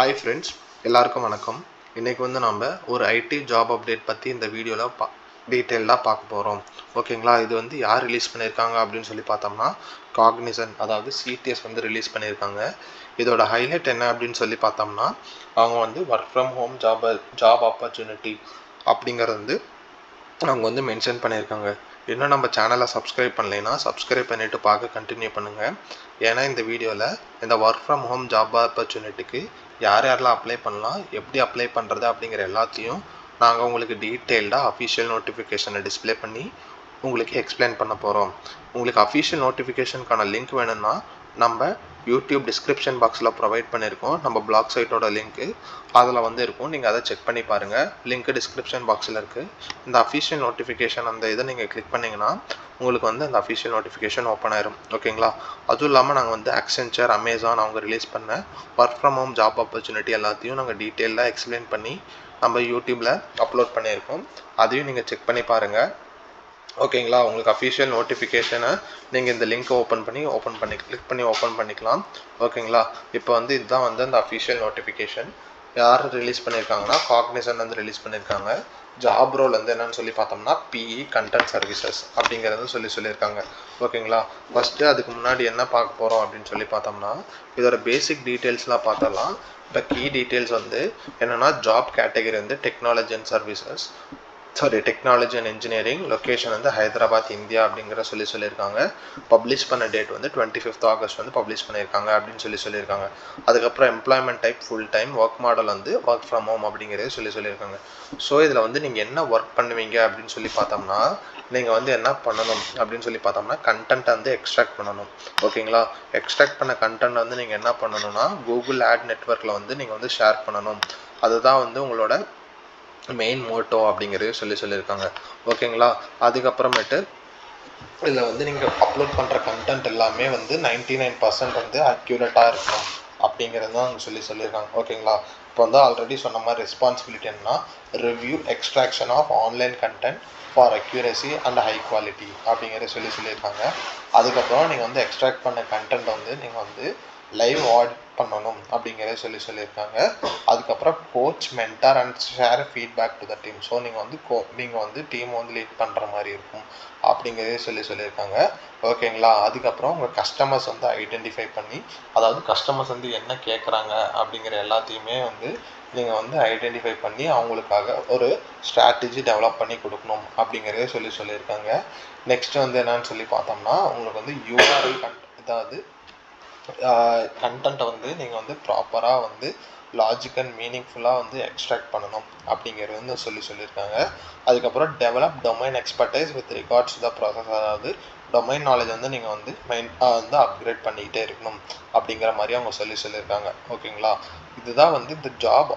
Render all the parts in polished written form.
Hi friends, எல்லாருக்கும் வணக்கம். இன்றைக்கி வந்து நம்ம ஒரு ஐடி ஜாப் அப்டேட் பற்றி இந்த வீடியோவில் டீட்டெயிலாக பார்க்க போகிறோம். ஓகேங்களா? இது வந்து யார் ரிலீஸ் பண்ணியிருக்காங்க அப்படின்னு சொல்லி பார்த்தோம்னா காக்னிசன்ட், அதாவது சிடிஎஸ் வந்து ரிலீஸ் பண்ணியிருக்காங்க. இதோட ஹைலைட் என்ன அப்படின்னு சொல்லி பார்த்தோம்னா அவங்க வந்து work from home job opportunity அப்படிங்கிறது வந்து அவங்க வந்து மென்ஷன் பண்ணியிருக்காங்க. இன்னும் நம்ம சேனலை சப்ஸ்கிரைப் பண்ணலைன்னா சப்ஸ்கிரைப் பண்ணிவிட்டு பார்க்க கண்டினியூ பண்ணுங்கள். ஏன்னா இந்த வீடியோவில் இந்த ஒர்க் ஃப்ரம் ஹோம் ஜாப் ஆப்பர்ச்சுனிட்டிக்கு யார் யாரெல்லாம் அப்ளை பண்ணலாம், எப்படி அப்ளை பண்ணுறது அப்படிங்கிற எல்லாத்தையும் நாங்கள் உங்களுக்கு டீட்டெயில்டாக அஃபிஷியல் நோட்டிஃபிகேஷனை டிஸ்பிளே பண்ணி உங்களுக்கு எக்ஸ்பிளைன் பண்ண போகிறோம். உங்களுக்கு அஃபிஷியல் நோட்டிஃபிகேஷனுக்கான லிங்க் வேணும்னா நம்ம யூடியூப் டிஸ்கிரிப்ஷன் பாக்ஸில் ப்ரொவைட் பண்ணியிருக்கோம். நம்ம பிளாக் சைட்டோட லிங்க்கு அதில் வந்து இருக்கும். நீங்கள் அதை செக் பண்ணி பாருங்கள். லிங்க்கு டிஸ்கிரிப்ஷன் பாக்ஸில் இருக்குது. இந்த அஃபிஷியல் நோட்டிஃபிகேஷன் அந்த இதை நீங்கள் கிளிக் பண்ணிங்கன்னா உங்களுக்கு வந்து அந்த அஃபிஷியல் நோட்டிஃபிகேஷன் ஓப்பன் ஆயிரும். ஓகேங்களா? அதுவும் இல்லாமல் நாங்கள் வந்து அக்சென்ச்சர், அமேசான் அவங்க ரிலீஸ் பண்ண work from home job opportunity எல்லாத்தையும் நாங்கள் டீட்டெயிலாக எக்ஸ்பிளைன் பண்ணி நம்ம யூடியூப்பில் அப்லோட் பண்ணியிருக்கோம். அதையும் நீங்கள் செக் பண்ணி பாருங்கள். ஓகேங்களா? உங்களுக்கு அஃபிஷியல் நோட்டிஃபிகேஷனை நீங்கள் இந்த லிங்க்கை கிளிக் பண்ணி ஓப்பன் பண்ணிக்கலாம். ஓகேங்களா? இப்போ வந்து இதுதான் வந்து அந்த அஃபிஷியல் நோட்டிஃபிகேஷன். யார் ரிலீஸ் பண்ணியிருக்காங்கன்னா காக்னிசன்ட் வந்து ரிலீஸ் பண்ணியிருக்காங்க. ஜாப் ரோல் வந்து என்னன்னு சொல்லி பார்த்தோம்னா பிஇ கண்டென்ட் சர்வீசஸ் அப்படிங்கிறது சொல்லியிருக்காங்க. ஓகேங்களா? ஃபஸ்ட்டு அதுக்கு முன்னாடி என்ன பார்க்க போகிறோம் அப்படின்னு சொல்லி பார்த்தோம்னா இதோட பேசிக் டீட்டெயில்ஸ்லாம் பார்த்தலாம். இப்போ கீ டீட்டெயில்ஸ் வந்து என்னென்னா ஜாப் கேட்டகரி வந்து டெக்னாலஜி அண்ட் இன்ஜினியரிங், லொக்கேஷன் வந்து ஹைதராபாத், இந்தியா அப்படிங்கிற சொல்லியிருக்காங்க. பப்ளிஷ் பண்ண டேட் வந்து 25th ஆகஸ்ட் வந்து பப்ளிஷ் பண்ணியிருக்காங்க அப்படின்னு சொல்லியிருக்காங்க. அதுக்கப்புறம் employment type full time, work model வந்து ஒர்க் ஃப்ரம் ஹோம் அப்படிங்கிறது சொல்லியிருக்காங்க. ஸோ இதில் வந்து நீங்கள் என்ன ஒர்க் பண்ணுவீங்க அப்படின்னு சொல்லி பார்த்தோம்னா நீங்கள் வந்து என்ன பண்ணணும் அப்படின்னு சொல்லி பார்த்தோம்னா கண்டென்ட் வந்து எக்ஸ்ட்ராக்ட் பண்ணணும். ஓகேங்களா? எக்ஸ்ட்ராக்ட் பண்ண கண்டென்ட் வந்து நீங்கள் என்ன பண்ணணும்னா கூகுள் ஆட் நெட்வொர்க்கில் வந்து நீங்கள் வந்து ஷேர் பண்ணணும். அதுதான் வந்து உங்களோட மெயின் மோட்டோ அப்படிங்கிறது சொல்லியிருக்காங்க. ஓகேங்களா? அதுக்கப்புறமேட்டு இதில் வந்து நீங்கள் அப்லோட் பண்ணுற கண்டென்ட் எல்லாமே வந்து 99% வந்து அக்யூரேட்டாக இருக்கணும் அப்படிங்கிறது தான் அவங்க சொல்லியிருக்காங்க. ஓகேங்களா? இப்போ வந்து ஆல்ரெடி சொன்ன மாதிரி ரெஸ்பான்சிபிலிட்டி என்னன்னா review extraction of online content for accuracy and high quality அப்படிங்கிறத சொல்லியிருக்காங்க. அதுக்கப்புறம் நீங்கள் வந்து எக்ஸ்ட்ராக்ட் பண்ண கண்டென்ட் வந்து நீங்கள் வந்து லைவ் ஆடிட் பண்ணணும் அப்படிங்கிறத சொல்லியிருக்காங்க. அதுக்கப்புறம் coach, mentor and share feedback to the team. So நீங்கள் வந்து டீம் வந்து லீட் பண்ணுற மாதிரி இருக்கும் அப்படிங்கிறதே சொல்லியிருக்காங்க. ஓகேங்களா? அதுக்கப்புறம் உங்கள் கஸ்டமர்ஸ் வந்து ஐடென்டிஃபை பண்ணி, அதாவது கஸ்டமர்ஸ் வந்து என்ன கேட்குறாங்க அப்படிங்கிற எல்லாத்தையுமே வந்து நீங்கள் வந்து ஐடென்டிஃபை பண்ணி அவங்களுக்காக ஒரு ஸ்ட்ராட்டஜி டெவலப் பண்ணி கொடுக்கணும் அப்படிங்கிறதே சொல்லியிருக்காங்க. நெக்ஸ்ட் வந்து என்னன்னு சொல்லி பார்த்தோம்னா உங்களுக்கு வந்து யூஆர்எல் அதாவது கண்டென்ட்டை வந்து நீங்கள் வந்து ப்ராப்பராக வந்து லாஜிக் அண்ட் மீனிங்ஃபுல்லாக வந்து எக்ஸ்ட்ராக்ட் பண்ணணும் அப்படிங்கிறது வந்து சொல்லியிருக்காங்க. அதுக்கப்புறம் develop domain expertise with regards to the process, அதாவது டொமைன் நாலேஜ் வந்து நீங்கள் வந்து வந்து அப்கிரேட் பண்ணிக்கிட்டே இருக்கணும் அப்படிங்கிற மாதிரி அவங்க சொல்லியிருக்காங்க. ஓகேங்களா? இதுதான் வந்து இந்த ஜாப்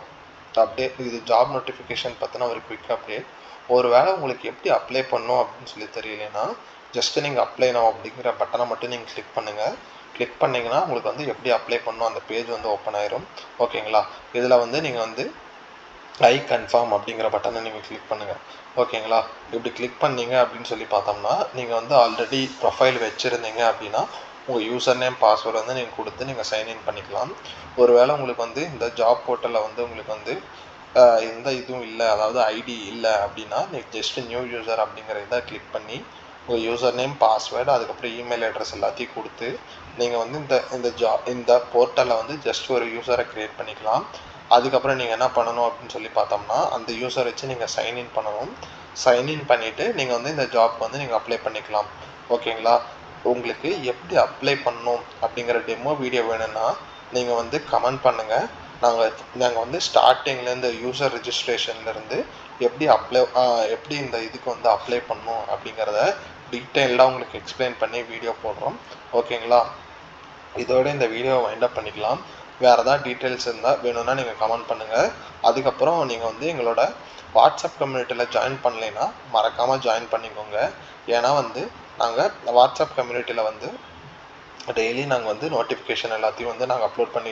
அப்டேட். இது ஜாப் நோட்டிஃபிகேஷன் பற்றின ஒரு குவிக் அப்டேட். ஒரு வேளை உங்களுக்கு எப்படி அப்ளை பண்ணணும் அப்படின்னு சொல்லி தெரியலைன்னா ஜஸ்ட்டு நீங்கள் அப்ளை நவ் அப்படிங்கிற பட்டனை மட்டும் நீங்கள் கிளிக் பண்ணுங்கள். கிளிக் பண்ணிங்கன்னா உங்களுக்கு வந்து எப்படி அப்ளை பண்ணணும் அந்த பேஜ் வந்து ஓப்பன் ஆயிரும். ஓகேங்களா? இதில் வந்து நீங்கள் வந்து ஐ கன்ஃபார்ம் அப்படிங்கிற பட்டனை நீங்கள் கிளிக் பண்ணுங்கள். ஓகேங்களா? இப்படி கிளிக் பண்ணீங்க அப்படின்னு சொல்லி பார்த்தோம்னா நீங்கள் வந்து ஆல்ரெடி ப்ரொஃபைல் வச்சுருந்தீங்க அப்படின்னா உங்கள் யூசர் நேம், பாஸ்வேர்டு வந்து நீங்கள் கொடுத்து நீங்கள் சைன்இன் பண்ணிக்கலாம். ஒருவேளை உங்களுக்கு வந்து இந்த ஜாப் போர்ட்டலில் வந்து உங்களுக்கு வந்து எந்த இதுவும் இல்லை, அதாவது ஐடி இல்லை அப்படின்னா நீங்கள் ஜஸ்ட் நியூ யூசர் அப்படிங்கிற இதை கிளிக் பண்ணி உங்கள் யூசர் நேம், பாஸ்வேர்டு, அதுக்கப்புறம் இமெயில் அட்ரஸ் எல்லாத்தையும் கொடுத்து நீங்கள் வந்து இந்த போர்ட்டலில் வந்து ஜஸ்ட் ஒரு யூசரை க்ரியேட் பண்ணிக்கலாம். அதுக்கப்புறம் நீங்கள் என்ன பண்ணணும் அப்படின்னு சொல்லி பார்த்தோம்னா அந்த யூசர் வச்சு நீங்கள் சைன்இன் பண்ணணும். சைன்இன் பண்ணிவிட்டு நீங்கள் வந்து இந்த ஜாப்க்கு வந்து நீங்கள் அப்ளை பண்ணிக்கலாம். ஓகேங்களா? உங்களுக்கு எப்படி அப்ளை பண்ணணும் அப்படிங்கிற டெமோ வீடியோ வேணும்னா நீங்கள் வந்து கமெண்ட் பண்ணுங்கள். நாங்கள் வந்து ஸ்டார்டிங்லேருந்து யூசர் ரிஜிஸ்ட்ரேஷன்லேருந்து எப்படி இந்த இதுக்கு வந்து அப்ளை பண்ணணும் அப்படிங்கிறத டீட்டெயில்டாக உங்களுக்கு எக்ஸ்பிளைன் பண்ணி வீடியோ போடுறோம். ஓகேங்களா? இதோட இந்த வீடியோவை வைண்ட் அப் பண்ணிக்கலாம். வேறு ஏதாவது டீட்டெயில்ஸ் இருந்தால் வேணும்னா நீங்கள் கமெண்ட் பண்ணுங்கள். அதுக்கப்புறம் நீங்கள் வந்து எங்களோட வாட்ஸ்அப் கம்யூனிட்டியில் ஜாயின் பண்ணலைன்னா மறக்காமல் ஜாயின் பண்ணிக்கோங்க. ஏன்னா வந்து நாங்கள் வாட்ஸ்அப் கம்யூனிட்டியில் வந்து டெய்லி நாங்கள் வந்து நோட்டிஃபிகேஷன் எல்லாத்தையும் வந்து நாங்கள் அப்லோட் பண்ணி